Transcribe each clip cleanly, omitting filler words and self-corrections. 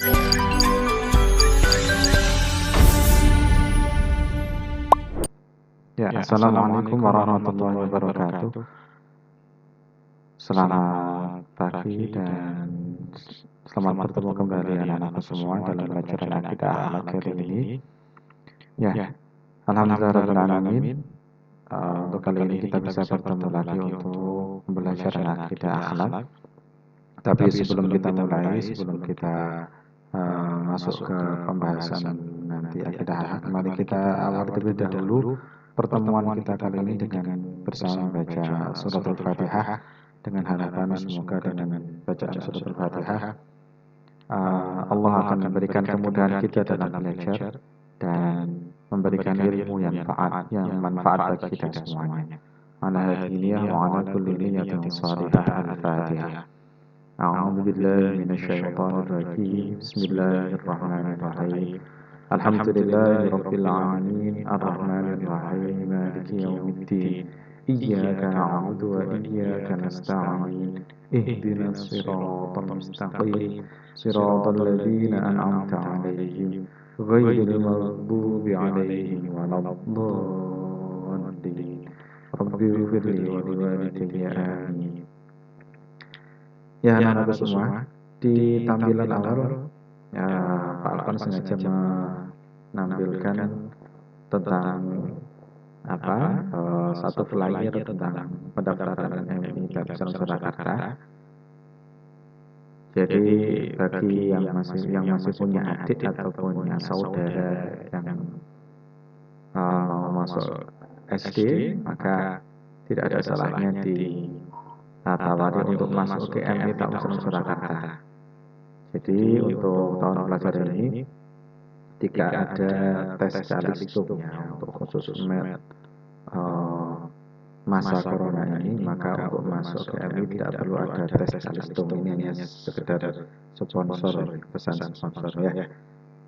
Ya, Assalamualaikum warahmatullahi wabarakatuh. Selamat pagi dan selamat bertemu kembali anak-anakku semua dalam pelajaran akidah akhlak kali ini. Ya, alhamdulillah rabbil alamin. Untuk kali ini kita bisa bertemu lagi untuk pembelajaran akidah akhlak. Tapi sebelum kita mulai, sebelum kita masuk ke pembahasan nanti akidah akhlak, mari kita awali terlebih dahulu pertemuan kita kali ini dengan bersama baca surat Al-Fatihah, dengan harapan semoga dengan bacaan surat Al-Fatihah Allah akan memberikan kemudahan kita dalam belajar dan memberikan ilmu yang manfaat bagi kita semuanya. Ala hadiniyah wa ala kulli niyatin salihah. Al-Fatihah. A'udzu billahi minasyaitonir rajim. Bismillahirrahmanirrahim. Alhamdulillahi rabbil alamin arrahmanir rahim maliki yaumiddin. Iyyaka na'budu wa iyyaka nasta'in. Ihdinas siratal mustaqim. Siratal ladzina an'amta 'alaihim ghairil maghdubi 'alaihim waladdallin. Rabbi ighfirli wa liwalidayya amin. Ya, anak-anakku semua, di tampilan awal ya, Pak Alvan sengaja menampilkan tentang satu flyer tentang pendaftaran MI Barisan Surakarta. Jadi bagi yang masih punya adik atau punya saudara yang mau masuk SD, maka tidak ada salahnya ditawari untuk masuk ke MI Barisan Surakarta. Jadi untuk tahun pelajaran ini tidak ada tes calistung ya, untuk khusus masa corona ini, maka untuk masuk ke MI tidak perlu ada tes calistung. Ini hanya sekedar sponsor, pesan sponsor ya.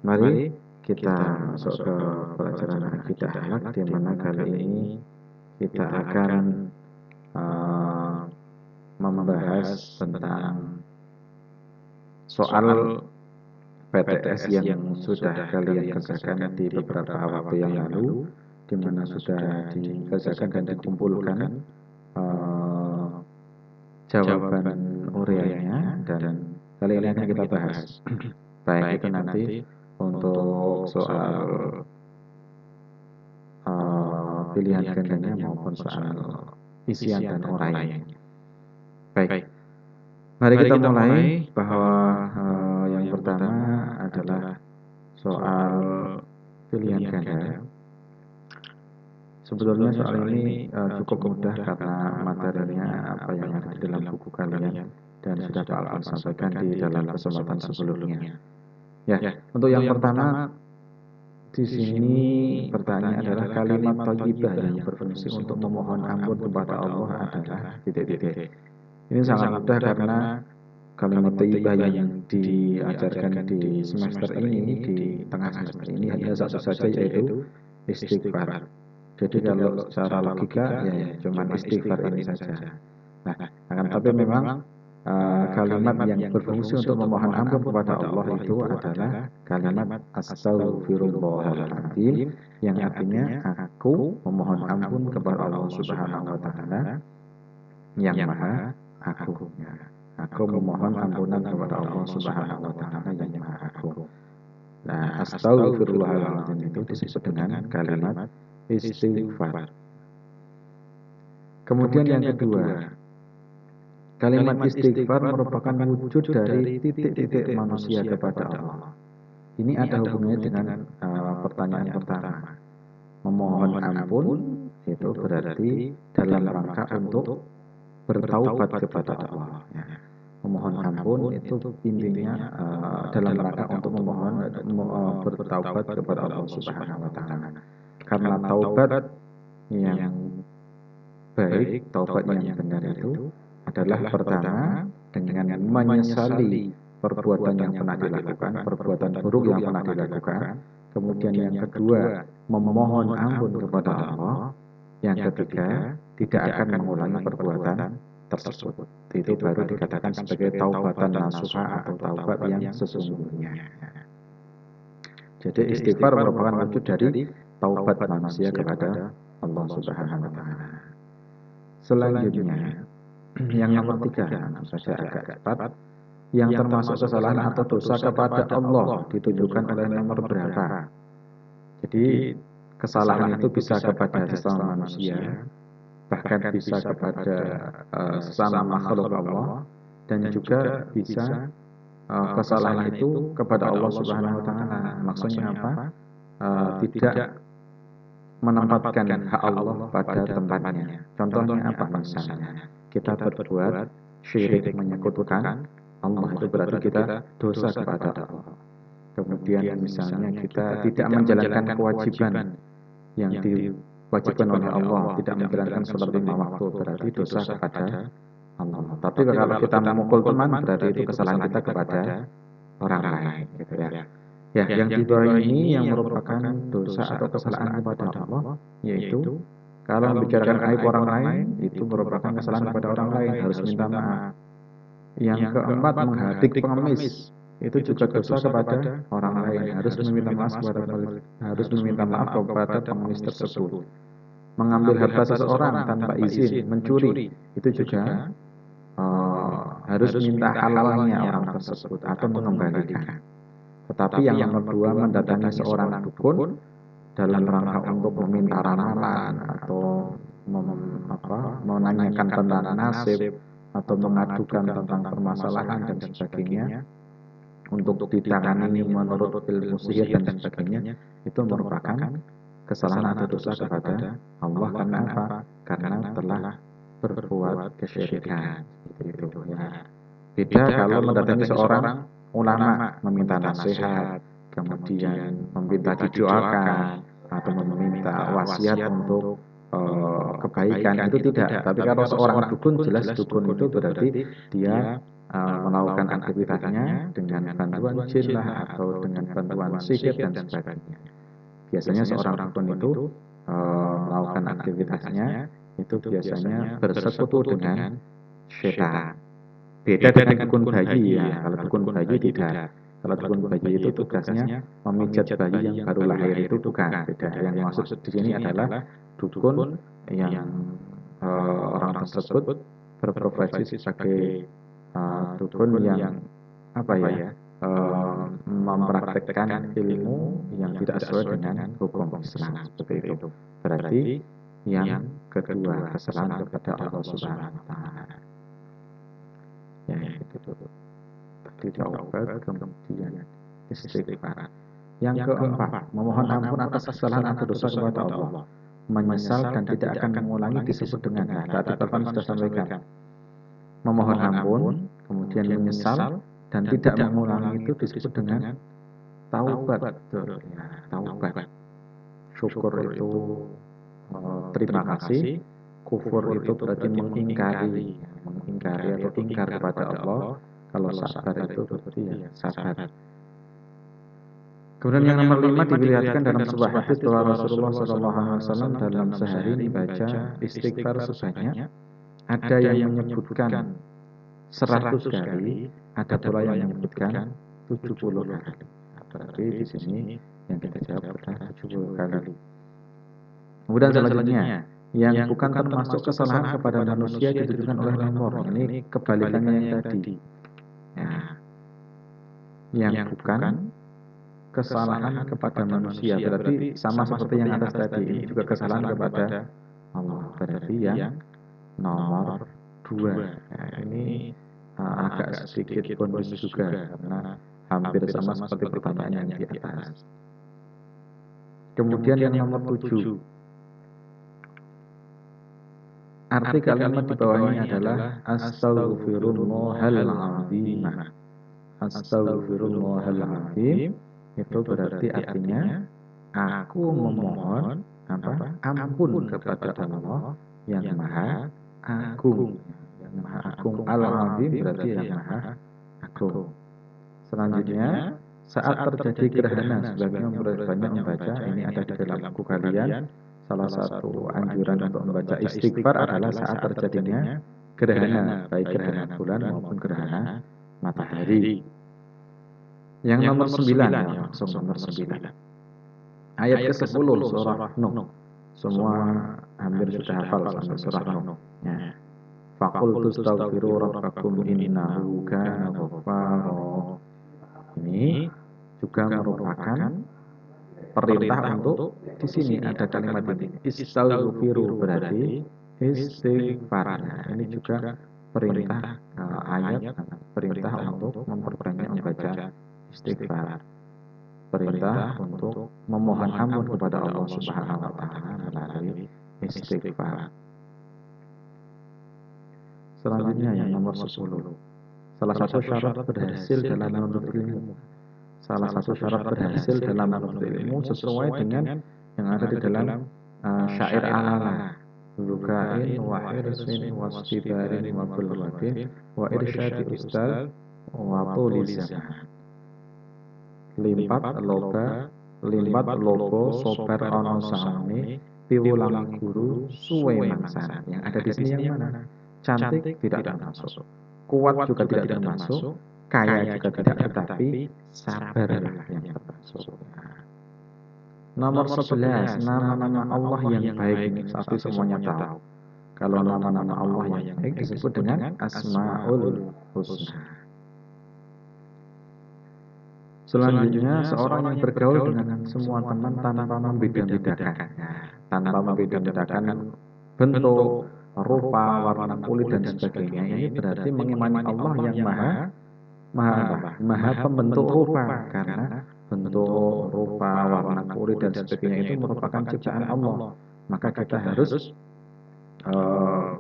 Mari kita masuk ke pelajaran akidah akhlak, di mana kali ini kita akan membahas tentang soal PTS yang sudah kalian kerjakan di beberapa waktu yang lalu, di mana sudah dikerjakan dan dikumpulkan jawaban uriannya, dan kali ini akan kita bahas baik itu nanti untuk soal pilihan gandanya maupun soal isian dan uraiannya. Baik, mari kita mulai bahwa yang pertama adalah soal pilihan ganda. Sebetulnya soal ini cukup mudah karena materinya apa yang ada di dalam buku kalian dan sudah Pak Alvan sampaikan di dalam kesempatan sebelumnya. Ya, untuk yang pertama di sini pertanyaan adalah kalimat thayyibah yang berfungsi untuk memohon ampun kepada Allah adalah titik-titik. Ini sangat mudah karena kalimat thayyibah yang diajarkan di semester ini, di tengah semester ini hanya satu saja, yaitu istighfar. Jadi kalau secara logika ya cuma istighfar ini saja. Nah, akan tapi memang kalimat yang berfungsi untuk memohon ampun kepada Allah itu adalah kalimat astaghfirullahaladzim, yang artinya aku memohon ampun kepada Allah Subhanahu wa taala yang Maha Agung. Aku memohon ampunan kepada Allah Subhanahu wa taala yang Maha Agung. Nah, astaghfirullahaladzim itu disebut dengan kalimat istighfar. Kemudian yang kedua, kalimat istighfar merupakan wujud dari titik-titik manusia kepada Allah. Ini ada hubungannya dengan pertanyaan pertama. Memohon ampun itu berarti dalam rangka untuk bertaubat kepada Allah. Ya. Memohon ampun itu intinya dalam rangka untuk memohon bertaubat kepada Allah Subhanahu wa taala. Karena taubat yang baik, taubat yang benar itu adalah pertama dengan menyesali perbuatan yang pernah dilakukan, perbuatan buruk yang pernah dilakukan. Kemudian yang kedua, memohon ampun kepada Allah. Yang ketiga, tidak akan mengulangi perbuatan tersebut. Itu baru dikatakan sebagai taubatan nasuha atau taubat yang sesungguhnya. Jadi istighfar merupakan wujud dari taubat manusia kepada Allah Subhanahu wa taala. Selanjutnya, yang nomor 3, saja agak cepat, yang termasuk kesalahan atau dosa kepada Allah ditujukan oleh nomor berapa? Jadi kesalahan itu bisa kepada sesama manusia, bahkan bisa kepada sesama makhluk Allah, dan juga bisa kesalahan itu kepada Allah Subhanahu wa taala. Maksudnya apa? Tidak menempatkan hak Allah pada tempatnya. Contohnya apa misalnya? Kita berbuat syirik menyekutukan Allah, itu berarti kita dosa kepada Allah. Kemudian misalnya kita tidak menjalankan kewajiban yang diwajibkan oleh Allah, tidak menjalankan sholat 5 waktu, berarti dosa kepada Allah. Tapi kalau kita memukul teman, berarti itu kesalahan kita kepada orang lain, gitu ya. Ya, yang di bawah ini yang merupakan dosa atau kesalahan kepada Allah, yaitu kalau membicarakan aib orang lain, itu merupakan kesalahan kepada orang lain, harus minta maaf. Yang keempat, menghadik pengemis, itu juga dosa kepada orang lain, harus meminta maaf kepada pengemis tersebut. Mengambil harta seseorang tanpa izin, mencuri, itu juga harus minta halalnya orang tersebut atau mengembalikan. Tetapi yang nomor 2, mendatangi seorang dukun dalam rangka untuk meminta ramalan atau menanyakan tentang nasib atau mengadukan tentang permasalahan dan sebagainya untuk ditangani menurut ilmu sihir dan sebagainya, itu merupakan kesalahan atau dosa kepada Allah. Karena apa? Karena telah berbuat kesyirikan. Itu ya. Beda kalau mendatangi seorang ulama meminta nasihat, kemudian meminta didoakan atau meminta wasiat untuk kebaikan, itu tidak. Tapi kalau seorang dukun, jelas dukun itu berarti dia melakukan aktivitasnya dengan bantuan jin lah atau dengan bantuan sihir dan sebagainya. Biasanya seorang dukun itu melakukan aktivitasnya itu biasanya bersekutu dengan setan. Beda dengan dukun bayi ya. Kalau dukun bayi tidak. Kalau dukun bayi itu tugasnya memijat bayi yang baru lahir, itu bukan. Beda. Yang maksud di sini adalah dukun yang orang tersebut berprofesi sebagai dukun yang mempraktekkan ilmu yang tidak sesuai dengan hukum Islam, seperti itu. Berarti yang kedua, kesalahan kepada Allah Subhanahu wa taala. Ya, itu tadi taubat, kemudian istighfar. Yang keempat, memohon ampun atas kesalahan atau dosa kepada Allah, menyesal dan tidak akan mengulangi disebut dengan tadi Bapak sudah sampaikan. Memohon ampun, kemudian menyesal dan tidak mengulangi itu disebut dengan taubat. Ya, taubat. Syukur itu terima kasih, kufur itu berarti mengingkari atau ingkar kepada Allah. Kalau sabar itu berarti ya sabar. Kemudian yang nomor 5 dilihatkan dalam sebuah hadis bahwa Rasulullah SAW dalam sehari membaca istighfar sebanyak, ada yang menyebutkan 100 kali, ada pula yang menyebutkan 70 kali. Berarti di sini yang kita jawab adalah 70 kali. Kemudian selanjutnya, yang bukan termasuk kesalahan kepada manusia ditujukan oleh nomor. Ini kebalikannya yang tadi. Nah, yang bukan kesalahan kepada manusia berarti sama seperti yang atas tadi. Ini juga kesalahan kepada Allah. Berarti yang nomor 2. Nah, ini agak sedikit bonus juga karena hampir sama seperti pertanyaan yang di atas. Kemudian yang nomor 7. Arti kalimat di bawahnya adalah astaghfirullahal azim. Astaghfirullahal azim itu berarti artinya aku memohon ampun kepada Allah yang Maha Agung. Yang Maha Agung, Al-Azim berarti yang Maha Agung. Selanjutnya, saat terjadi gerhana, sebagian banyak membaca, ini ada di dalam buku kalian. Salah satu anjuran untuk membaca istighfar adalah saat terjadinya gerhana, baik gerhana bulan maupun gerhana matahari. Yang nomor 9 ya, langsung nomor 9. Ayat ke-10 surah Nuh. Semua hampir sudah hafal sampai surah Nuh. Ya. Faqul tustaghfiru rabbakum innahu kana ghaffara. Ini juga merupakan perintah untuk di sini ada kalimat ini. Istaghfiru berarti istighfar. Nah, ini juga perintah ayat perintah untuk memperbanyak membaca istighfar. Perintah untuk memohon ampun kepada Allah Subhanahu wa taala melalui istighfar. Selanjutnya yang nomor 10. Salah satu syarat berhasil dalam menuntut ilmu. Salah satu syarat berhasil dalam menuntut ilmu sesuai dengan yang ada di dalam syair alala. Zukain wa hirsin wa istibarin wa bulwatin wa irsyadi ustaz wa tuli zaman. Limpat logo sobar ono saone piwulang guru suwe mangsan. Yang ada di sini yang mana? Cantik tidak termasuk, kuat juga tidak termasuk, kaya juga tidak, tetapi sabarlah yang termasuk. Nomor 11, nama-nama Allah yang baik ini pasti semuanya tahu. Kalau nama-nama Allah yang baik disebut dengan Asmaul Husna. Selanjutnya, seorang yang bergaul dengan semua teman tanpa membeda-bedakan. Tanpa membeda-bedakan bentuk, rupa, warna kulit, dan sebagainya. Ini berarti mengimani Allah yang maha pembentuk rupa. Karena bentuk, rupa, warna kulit, dan sebagainya itu merupakan ciptaan Allah. Maka kita harus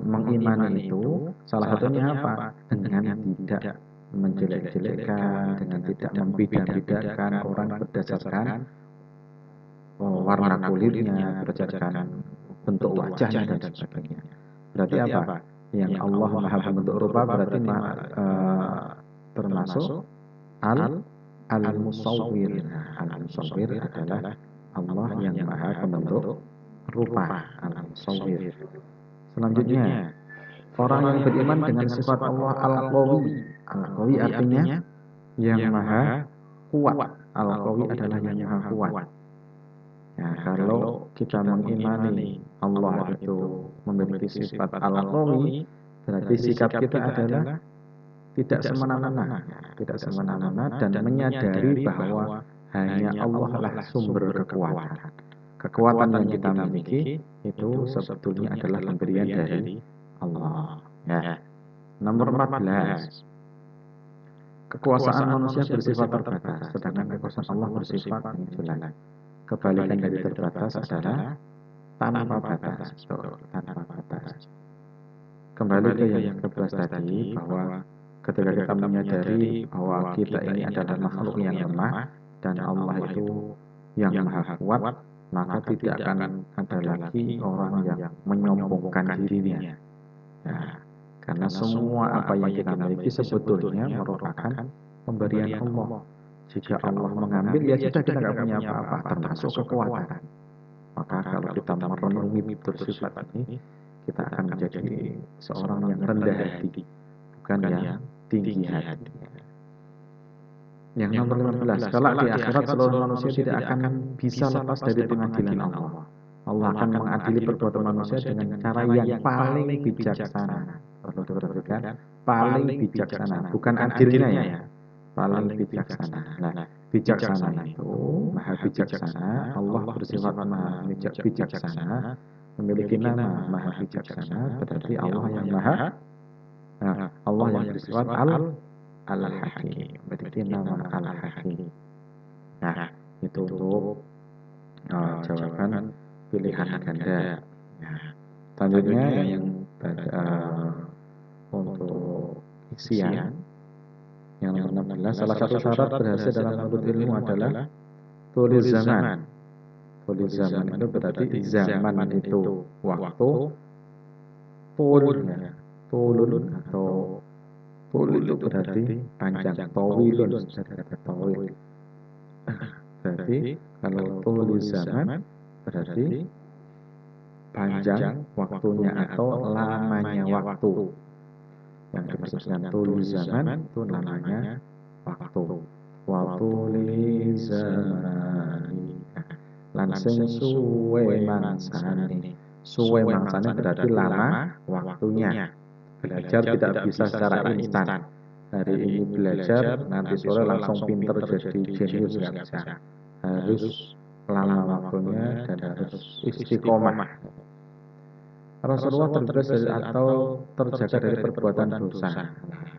mengimani itu. Salah satunya apa? Dengan tidak menjelek-jelekkan, dengan tidak membeda-bedakan orang berdasarkan warna kulitnya, berdasarkan bentuk wajahnya dan sebagainya. Berarti apa? Yang Allah maha membentuk rupa berarti termasuk al-musawwir. Al-musawwir adalah Allah yang maha pembentuk rupa, al-musawwir. Selanjutnya, orang yang beriman dengan sifat Allah al-qawi. Al-qawi artinya yang maha kuat. Al-qawi adalah yang maha kuat. Ya, kalau kita mengimani Allah itu memiliki sifat al-qawi, berarti sikap kita adalah tidak semena-mena, tidak semena-mena dan menyadari bahwa hanya Allah lah sumber kekuatan. Kekuatan yang kita miliki itu sebetulnya adalah pemberian dari Allah. Ya. Nomor 14. Kekuasaan manusia bersifat terbatas, sedangkan kekuasaan Allah bersifat jelas. Kebalikan dari terbatas adalah tanpa batas. Tanpa batas. Kembali ke yang ke-11 tadi, bahwa ketika kita menyadari bahwa kita ini adalah makhluk yang lemah dan Allah itu yang maha kuat, maka tidak akan ada lagi orang yang menyombongkan dirinya. Nah, karena semua apa yang kita miliki sebetulnya merupakan pemberian Allah. Jika Allah mengambil, ya sudah kita tidak punya apa-apa, termasuk kekuatan. Maka kalau kita merenungi bersifat ini, kita akan menjadi seorang yang rendah hati, bukan yang tinggi hati. Yang nomor 15, kelak di akhirat seluruh manusia tidak akan bisa lepas dari pengadilan Allah. Allah akan mengadili perbuatan manusia dengan cara yang paling bijaksana. Perlu diperhatikan, paling bijaksana, bukan adilnya ya, paling bijaksana. Nah, bijaksana itu maha bijaksana. Allah bersifat maha bijaksana, memiliki nama maha bijaksana. Berarti Allah yang maha, Allah yang bersifat al-hakim, memiliki nama al-hakim. Nah, itu untuk jawaban pilihan ganda. Nah, selanjutnya yang untuk isian yang nomor 16, salah satu syarat berhasil dalam menuntut ilmu adalah tulis zaman. Tulis zaman itu berarti zaman itu waktu, tulun atau tul itu berarti panjang, tawilun dari kata tawil. Berarti kalau tulis zaman berarti panjang waktunya atau lamanya waktu. yang dimaksud dengan tuli zaman itu namanya waktu. Wa tuli zamani, lan sing suwe mangsane. Suwe mangsane berarti lama waktunya. Belajar tidak bisa secara instan. Hari ini belajar, nanti sore langsung pinter jadi jenius, nggak bisa. Harus lama waktunya dan harus istiqomah. Rasulullah tertulis atau terjaga dari perbuatan dosa.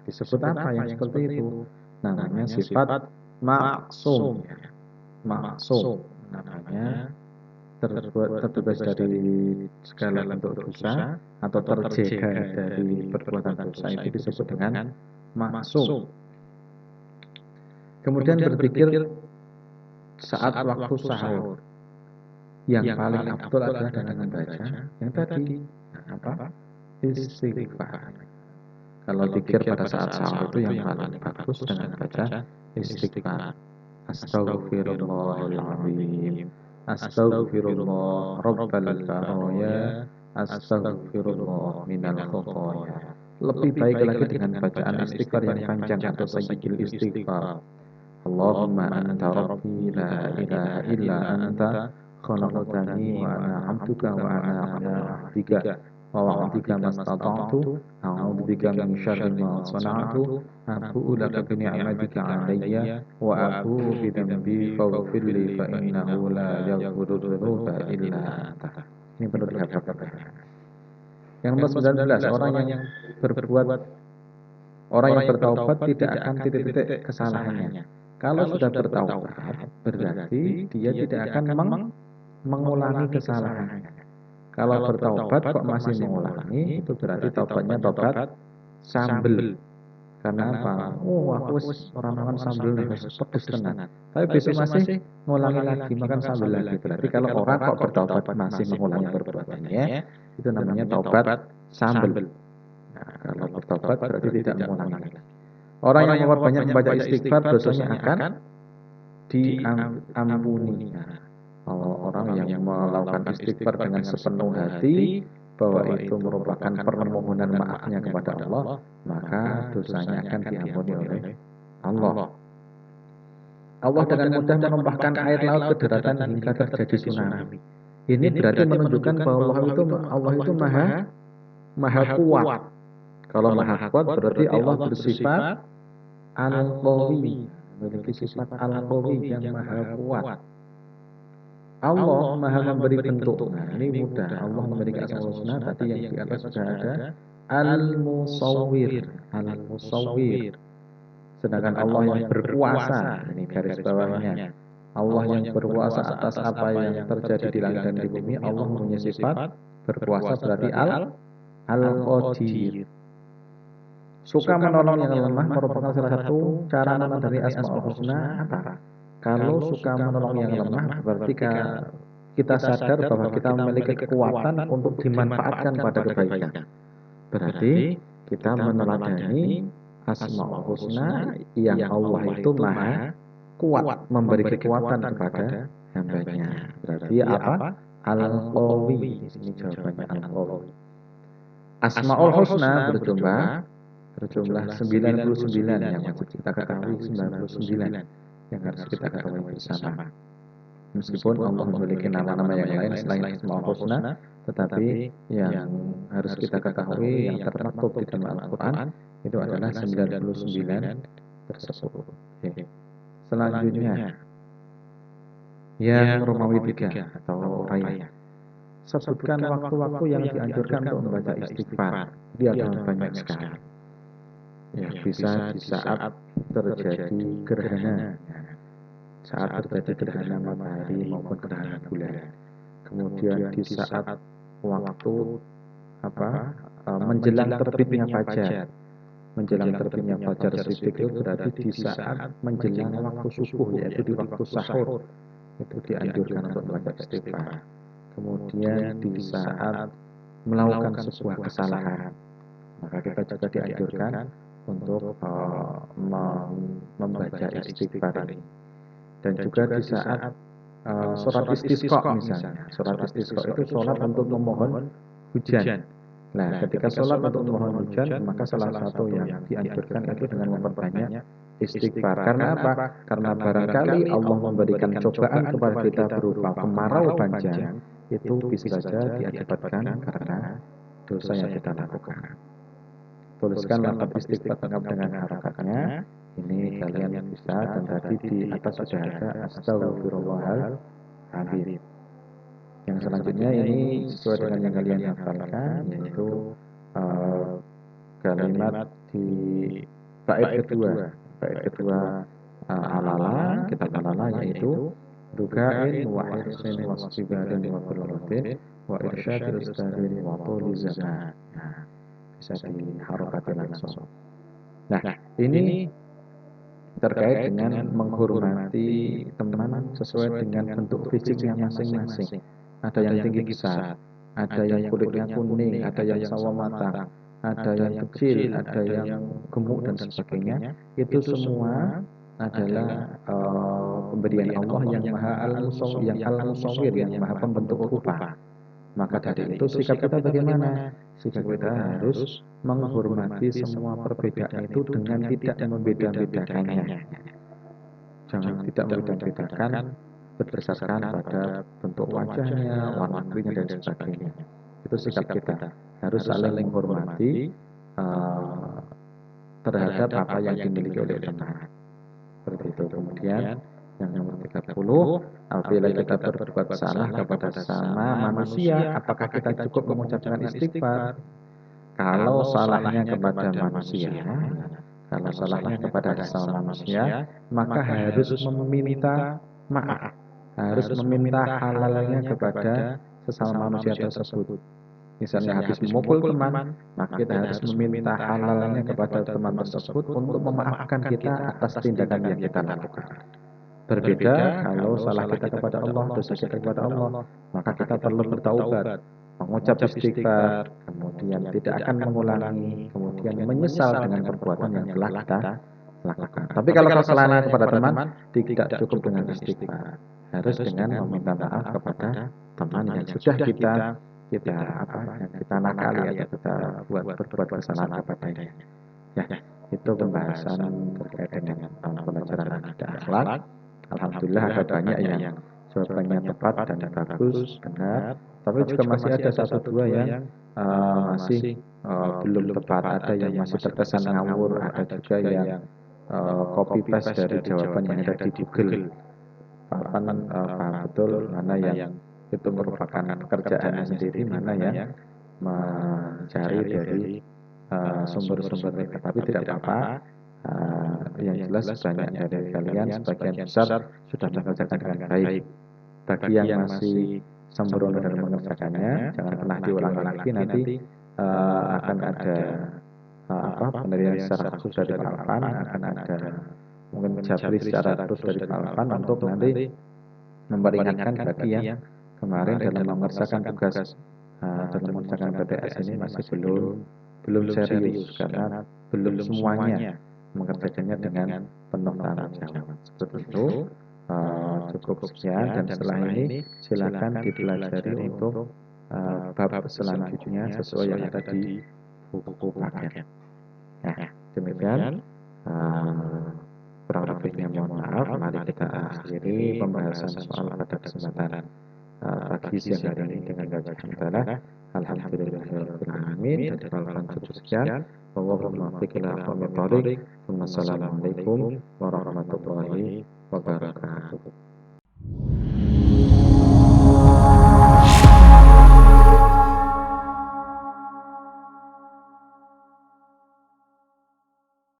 Disebut apa yang seperti itu? Namanya sifat maksum. Maksum namanya terbebas dari segala bentuk dosa atau terjaga dari perbuatan dosa, itu disebut dengan maksum. Kemudian berpikir saat waktu sahur, yang paling afdol adalah dengan membaca yang tadi apa? Istighfar. Kalau zikir pada saat sahur itu yang paling bagus dengan baca istighfar. Astaghfirullahaladzim, astaghfirullah rabbal baraya, astaghfirullah minal khotoya. Lebih baik lagi dengan bacaan istighfar yang panjang atau sayyidul istighfar. Allahumma anta rabbi la ilaha illa anta khalaqtani wa ana abduka wa ana ala ahdika wa wa'dika mastata'tu a'udzubika min syarri ma sana'tu abu'u laka bi ni'matika 'alayya wa abu'u bi dhanbi faghfir li fa innahu la yaghfiru dzunuba illa anta. Ini perlu dihafalkan. Yang nomor 19, orang yang bertaubat tidak akan titik-titik kesalahannya. Kalau sudah bertaubat, berarti dia tidak akan mengulangi kesalahannya. Kalau bertaubat kok masih mengulangi, itu berarti taubatnya taubat sambel. Karena apa? Oh, aku orang makan sambel harus pedes tenan. Tapi besok masih mengulangi lagi makan sambel lagi. Berarti kalau orang kok bertaubat masih mengulangi perbuatannya, itu namanya taubat sambel. Nah, kalau bertobat berarti tidak mengulangi lagi. Orang yang banyak membaca istighfar, dosanya akan diampuni. Orang yang melakukan istighfar dengan sepenuh hati bahwa itu merupakan permohonan maafnya kepada Allah, maka dosanya akan diampuni oleh Allah. Allah dengan mudah menumpahkan air laut ke daratan hingga terjadi tsunami. Ini berarti menunjukkan bahwa Allah itu maha kuat. Kalau maha kuat berarti Allah bersifat Al-Qawi, memiliki sifat Al-Qawi yang maha kuat. Allah maha memberi bentuk. Nah, ini mudah. Allah memiliki asmaul husna. Tadi yang di atas sudah ada Al-Musawwir. Al-Musawwir. Sedangkan Allah yang berkuasa, ini garis bawahnya. Allah yang berkuasa atas apa yang terjadi di langit dan di bumi. Allah punya sifat berkuasa berarti Al-Qadir. Suka menolong yang lemah merupakan salah satu cara menandai asmaul husna. Apa? Kalau suka menolong yang lemah berarti kita sadar bahwa kita memiliki kekuatan untuk dimanfaatkan pada kebaikan. Berarti kita meneladani asmaul husna yang Allah itu maha kuat memberi kekuatan kepada hambanya. Berarti apa? Al-Qawi. Di sini jawabannya Al-Qawi. Asmaul husna berjumlah 99 yang wajib kita ketahui, 99 yang harus kita ketahui bersama. Meskipun Allah memiliki nama-nama yang lain selain Asmaul Husna, tetapi yang harus kita ketahui yang termaktub di dalam Al-Quran itu adalah 99 tersebut. Selanjutnya yang Romawi 3 atau Raya. Sebutkan waktu-waktu yang dianjurkan untuk membaca istighfar. Dia ada banyak sekali. Ya, bisa di saat terjadi gerhana, saat terjadi gerhana matahari maupun gerhana bulan. Kemudian di saat waktu menjelang terbitnya fajar. Menjelang terbitnya fajar shadiq itu berarti di saat menjelang waktu subuh, yaitu di waktu sahur. Itu dianjurkan untuk membaca istighfar. Kemudian di saat melakukan sebuah kesalahan, maka kita juga dianjurkan untuk membaca istighfar ini. Dan juga di saat sholat istisqa misalnya. Sholat istisqa itu sholat untuk memohon hujan. Nah, ketika sholat untuk memohon hujan, maka salah satu yang dianjurkan itu dengan memperbanyak istighfar. Karena apa? Karena barangkali Allah memberikan cobaan kepada kita berupa kemarau panjang, itu bisa saja diakibatkan karena dosa yang kita lakukan. Tuliskan lafaz istighfar lengkap dengan harakatnya. Ini kalian bisa, dan tadi di atas sudah ada Astaghfirullahaladzim. Yang selanjutnya ini sesuai dengan yang kalian hafalkan, yaitu kalimat di bait kedua alala, kitab alala, yaitu dugain wa hirsin wa istibarin wa qurratin wa irsyadil ustadin wa tuli zaman. Nah, bisa diharokati langsung. Nah, ini terkait dengan menghormati teman sesuai dengan bentuk fisiknya masing-masing. Ada yang tinggi besar, ada yang kulitnya kuning, ada yang sawo matang, ada yang kecil, ada yang gemuk dan sebagainya. Itu semua adalah pemberian Allah yang maha al-musawwir, yang maha pembentuk rupa. Maka dari itu sikap kita bagaimana? Sikap kita harus menghormati semua perbedaan itu dengan tidak membeda-bedakannya. Jangan tidak membeda-bedakan berdasarkan pada bentuk wajahnya, warna kulitnya dan sebagainya. Itu sikap kita. Harus saling menghormati terhadap apa yang dimiliki oleh teman. Seperti itu. Kemudian yang nomor 30, apabila kita berbuat salah kepada sama manusia, apakah kita cukup mengucapkan istighfar? Kalau salahnya kepada manusia, maka harus meminta maaf, harus meminta halalnya kepada sesama manusia tersebut. Misalnya habis memukul teman, maka kita harus meminta halalnya kepada teman tersebut untuk memaafkan kita atas tindakan yang kita lakukan. Berbeda kalau salah kita kepada Allah, dosa kita kepada Allah, maka kita perlu bertaubat, mengucap istighfar, kemudian tidak akan mengulangi, kemudian menyesal dengan perbuatan yang telah kita lakukan. Tapi kalau kesalahannya kepada teman, tidak cukup dengan istighfar, harus dengan meminta maaf kepada teman yang sudah kita nakali atau kita berbuat kesalahan kepadanya. Ya, itu pembahasan terkait dengan pelajaran akidah akhlak. Alhamdulillah ada banyak yang jawabannya tepat dan bagus, benar. Tapi juga masih ada satu dua yang masih belum tepat. Ada yang masih terkesan ngawur, ada juga yang copy paste dari jawaban yang ada di Google. Paham betul mana yang itu merupakan pekerjaannya sendiri, mana yang mencari dari sumber-sumber mereka. Tapi tidak apa-apa. Yang jelas banyak dari kalian, sebagian besar sudah mengerjakan dengan baik. Bagi yang masih sembrono dalam mengerjakannya, jangan pernah diulang lagi. Nanti akan ada penilaian secara khusus dari Pak Alvan, akan ada mungkin jabri secara khusus dari Pak Alvan untuk nanti memperingatkan bagi yang kemarin dalam mengerjakan tugas dalam mengerjakan PTS ini masih belum serius, karena belum semuanya mengerjakannya dengan penuh tanggung jawab. Seperti itu, cukup sekian, dan setelah ini silakan dipelajari untuk bab selanjutnya sesuai yang ada di buku paket. Nah, demikian kurang lebihnya mohon maaf. Mari kita akhiri pembahasan soal pada kesempatan pagi siang hari ini dengan baca hamdalah. Alhamdulillahirrahmanirrahim. Dan kalau cukup sekian, Allahumma fikirlah wa mitalik. Wassalamualaikum warahmatullahi wabarakatuh.